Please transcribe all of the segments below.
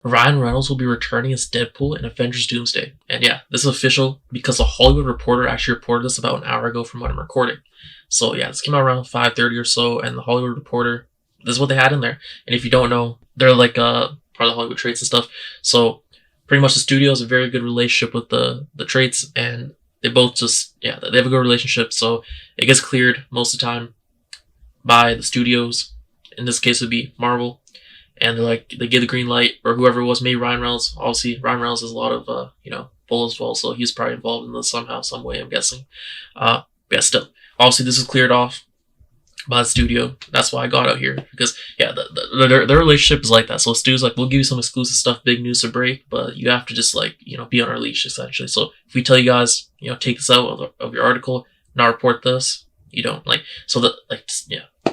Ryan Reynolds will be returning as Deadpool in Avengers Doomsday. And yeah, this is official because the Hollywood Reporter actually reported this about an hour ago from when I'm recording. So yeah, this came out around 5:30 or so, and the Hollywood Reporter, this is what they had in there. And if you don't know, they're like part of the Hollywood Traits and stuff. So pretty much the studio has a very good relationship with the Traits, and they both just, yeah, they have a good relationship. So it gets cleared most of the time by the studios. In this case, it would be Marvel. And they give the green light, or whoever it was, maybe Ryan Reynolds. Obviously, Ryan Reynolds has a lot of, pull as well, so he's probably involved in this somehow, some way, I'm guessing. Yeah, still. Obviously, this is cleared off by the studio. That's why I got out here, because, yeah, their relationship is like that. So the studio's like, we'll give you some exclusive stuff, big news to break, but you have to just, be on our leash, essentially. So if we tell you guys, take this out of your article, not report this, you don't.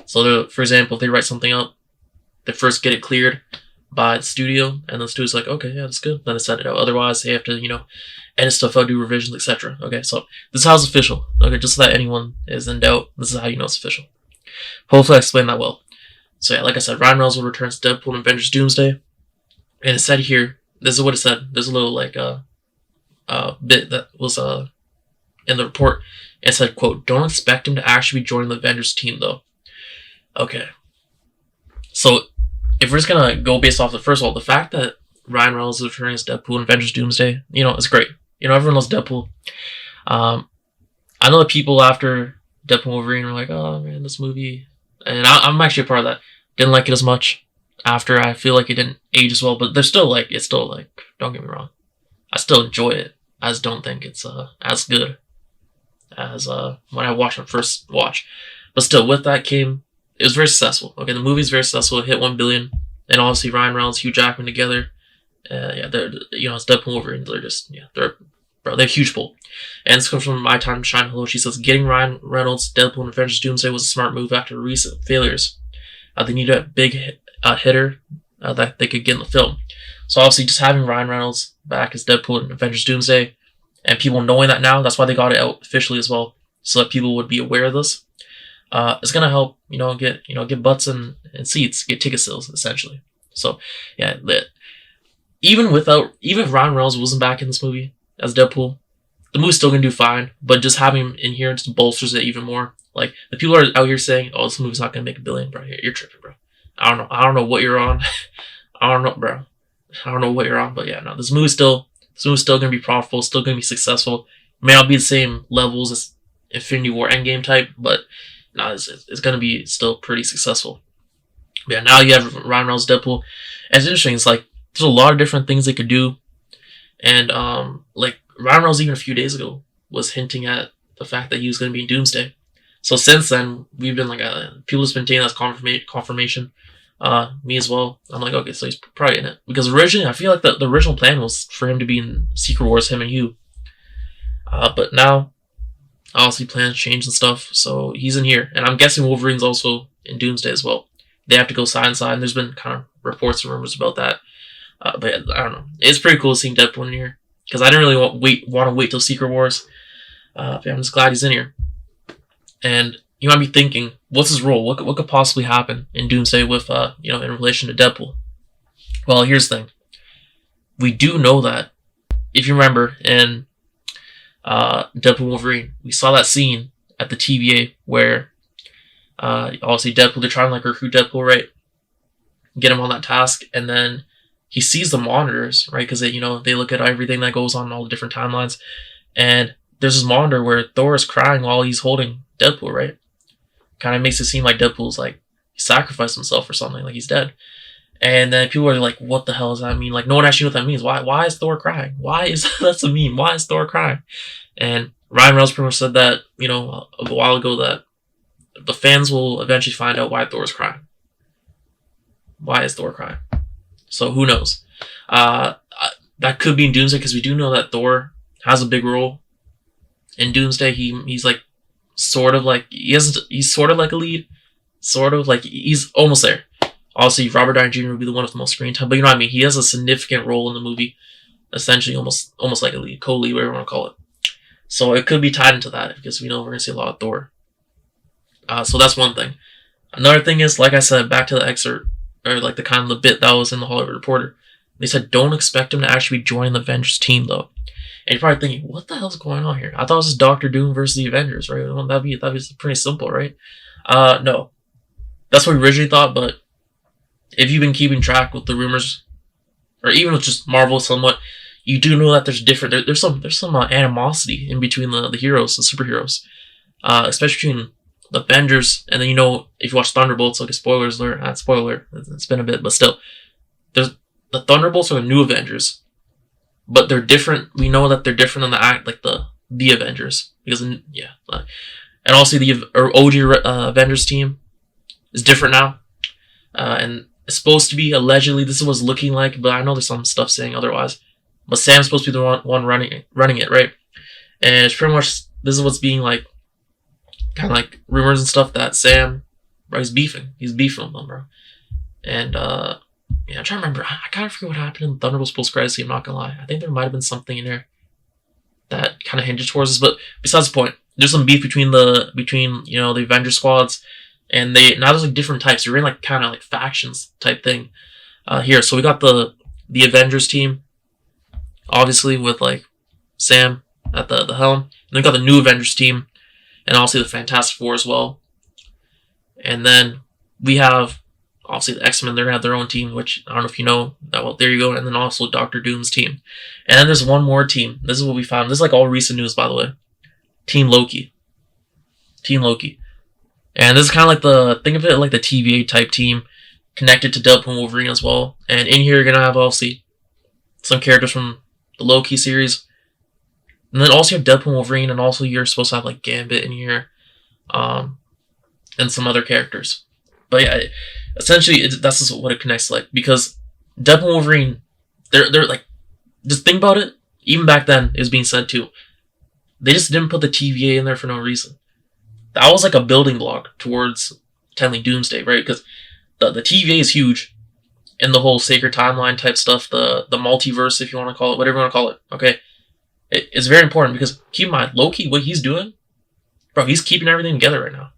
So for example, if they write something up, they first get it cleared by the studio, and the studio's like, okay, yeah, that's good. Then they send it out. Otherwise, they have to, edit stuff out, do revisions, etc. Okay, so this is how it's official. Okay, just so that anyone is in doubt, this is how you know it's official. Hopefully I explained that well. So yeah, like I said, Ryan Reynolds will return to Deadpool and Avengers Doomsday. And it said here, this is what it said. There's a little, bit that was, in the report. It said, quote, don't expect him to actually be joining the Avengers team, though. Okay. So, if we're just gonna go based off first of all, the fact that Ryan Reynolds is returning as Deadpool in Avengers Doomsday, it's great. Everyone loves Deadpool. I know that people after Deadpool Wolverine were like, oh man, this movie, and I'm actually a part of that. Didn't like it as much after. I feel like it didn't age as well, but it's still don't get me wrong, I still enjoy it. I just don't think it's as good as when I watched it first watch. But still, with that came, it was very successful. Okay, the movie's very successful. It hit 1 billion, and obviously Ryan Reynolds, Hugh Jackman together. They're it's Deadpool Wolverine. They're just they have huge pull. And this comes from My Time to Shine. Hello, she says, getting Ryan Reynolds, Deadpool, and Avengers Doomsday was a smart move after recent failures. They needed a big hitter that they could get in the film. So obviously, just having Ryan Reynolds back as Deadpool and Avengers Doomsday, and people knowing that now, that's why they got it out officially as well, so that people would be aware of this. It's gonna help, get butts and seats, get ticket sales, essentially. So yeah, even if Ryan Reynolds wasn't back in this movie as Deadpool, the movie's still gonna do fine. But just having him in here just bolsters it even more. Like, the people are out here saying, "Oh, this movie's not gonna make $1 billion, bro. You're tripping, bro. I don't know what you're on. I don't know, bro. I don't know what you're on, but yeah, no, this movie's still gonna be profitable, still gonna be successful. It may not be the same levels as Infinity War Endgame type, but no, it's gonna be still pretty successful. But yeah, now you have Ryan Reynolds Deadpool. And it's interesting. It's like there's a lot of different things they could do, and Ryan Reynolds even a few days ago was hinting at the fact that he was gonna be in Doomsday. So since then, we've been people just been taking that as confirmation. Me as well. I'm like, okay, so he's probably in it. Because originally, I feel like the original plan was for him to be in Secret Wars, him and Hugh. But now, obviously, plans change and stuff, so he's in here. And I'm guessing Wolverine's also in Doomsday as well. They have to go side and side, and there's been kind of reports and rumors about that. But I don't know. It's pretty cool seeing Deadpool in here. Because I didn't really want to wait till Secret Wars. But I'm just glad he's in here. And you might be thinking, what's his role? What could possibly happen in Doomsday with, in relation to Deadpool? Well, here's the thing. We do know that, if you remember, in Deadpool Wolverine, we saw that scene at the TVA where, obviously Deadpool, they're trying to recruit Deadpool, right? Get him on that task, and then he sees the monitors, right? Because they look at everything that goes on in all the different timelines, and there's this monitor where Thor is crying while he's holding Deadpool, right? Kind of makes it seem like Deadpool's he sacrificed himself or something, like he's dead. And then people are like, what the hell does that mean? Like, no one actually knows what that means. Why is Thor crying? That's a meme. Why is Thor crying? And Ryan Reynolds pretty much said that, a while ago, that the fans will eventually find out why Thor's crying. Why is Thor crying? So who knows? That could be in Doomsday, because we do know that Thor has a big role in Doomsday. He's sort of like a lead, sort of like he's almost there. Obviously, Robert Downey Jr. would be the one with the most screen time, but you know what I mean. He has a significant role in the movie, essentially almost like a lead, co-lead, whatever you want to call it. So it could be tied into that, because we know we're gonna see a lot of Thor. So that's one thing. Another thing is, like I said, back to the excerpt, or the bit that was in the Hollywood Reporter. They said don't expect him to actually be joining the Avengers team though. And you're probably thinking, what the hell's going on here? I thought it was just Doctor Doom versus the Avengers, right? Well, that'd be pretty simple, right? No, that's what we originally thought. But if you've been keeping track with the rumors, or even with just Marvel somewhat, you do know that there's different. There's some animosity in between the heroes, the superheroes, especially between the Avengers, and then if you watch Thunderbolts, like a spoilers alert, not spoiler, it's been a bit, but still, there's the Thunderbolts are the new Avengers, but they're different. We know that they're different than the Avengers because and also the OG Avengers team is different now, and it's supposed to be allegedly this is what it's looking like, but I know there's some stuff saying otherwise. But Sam's supposed to be the one running it, right? And it's pretty much this is what's being like. Kind of like rumors and stuff that Sam, bro, he's beefing with them, bro. And I'm trying to remember. I kind of forget what happened in the Thunderbolts post-credits scene. I'm not gonna lie. I think there might have been something in there that kind of hinted towards this. But besides the point, there's some beef between the Avenger squads, and now there's like different types. They're in like kind of like factions type thing here. So we got the Avengers team, obviously with like Sam at the helm, and then we got the new Avengers team. And obviously the Fantastic Four as well. And then we have, obviously, the X-Men. They're going to have their own team, which I don't know if you know that. Well, there you go. And then also Doctor Doom's team. And then there's one more team. This is what we found. This is like all recent news, by the way. Team Loki. And this is kind of like think of it like the TVA type team connected to Deadpool and Wolverine as well. And in here, you're going to have, obviously, some characters from the Loki series. And then also you have Deadpool and Wolverine, and also you're supposed to have like Gambit in here, and some other characters. But yeah, essentially that's just what it connects to, like, because Deadpool and Wolverine, they're like, just think about it. Even back then, it was being said too. They just didn't put the TVA in there for no reason. That was like a building block towards telling Doomsday, right? Because the TVA is huge in the whole sacred timeline type stuff, the multiverse, if you want to call it, whatever you want to call it. Okay. It's very important because keep in mind, Loki, what he's doing, bro, he's keeping everything together right now.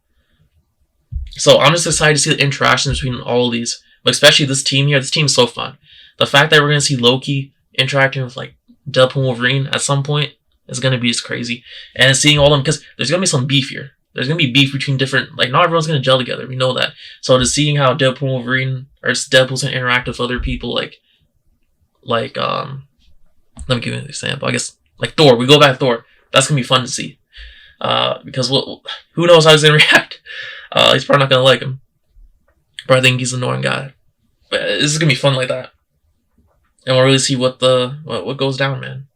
So I'm just excited to see the interactions between all of these, but especially this team here. This team is so fun. The fact that we're going to see Loki interacting with like Deadpool and Wolverine at some point is going to be just crazy. And seeing all of them, because there's going to be some beef here. There's going to be beef between different, like, not everyone's going to gel together. We know that. So just seeing how Deadpool and Wolverine, or just Deadpool's going to interact with other people, let me give you an example. I guess, like Thor, we go back to Thor. That's gonna be fun to see, because who knows how he's gonna react? He's probably not gonna like him, but I think he's an annoying guy. But this is gonna be fun like that, and we'll really see what goes down, man.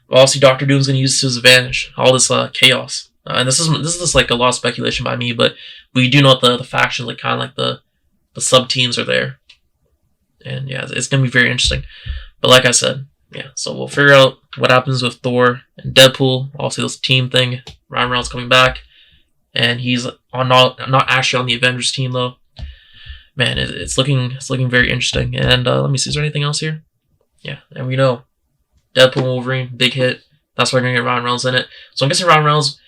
But also, Doctor Doom's gonna use it to his advantage. All this chaos, and this is just like a lot of speculation by me, but we do know that the factions, like kind of like the sub teams, are there, and yeah, it's gonna be very interesting. But like I said. Yeah, so we'll figure out what happens with Thor and Deadpool. Also, this team thing. Ryan Reynolds coming back, and he's not actually on the Avengers team though. Man, it's looking very interesting. And let me see, is there anything else here? Yeah, and we know Deadpool and Wolverine, big hit. That's why we're gonna get Ryan Reynolds in it. So I'm guessing Ryan Reynolds.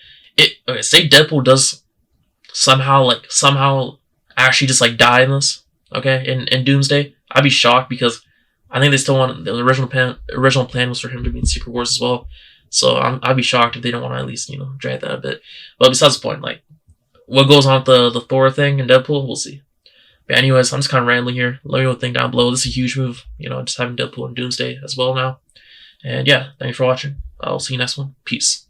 Say Deadpool does somehow actually just like die in this. Okay, in Doomsday, I'd be shocked because. I think they still want the original plan was for him to be in Secret Wars as well. So I'd be shocked if they don't want to at least drag that a bit. But besides the point, like what goes on with the Thor thing and Deadpool, we'll see. But anyways, I'm just kind of rambling here. Let me know what you think down below. This is a huge move, just having Deadpool and Doomsday as well now. And yeah, thanks for watching. I'll see you next one. Peace.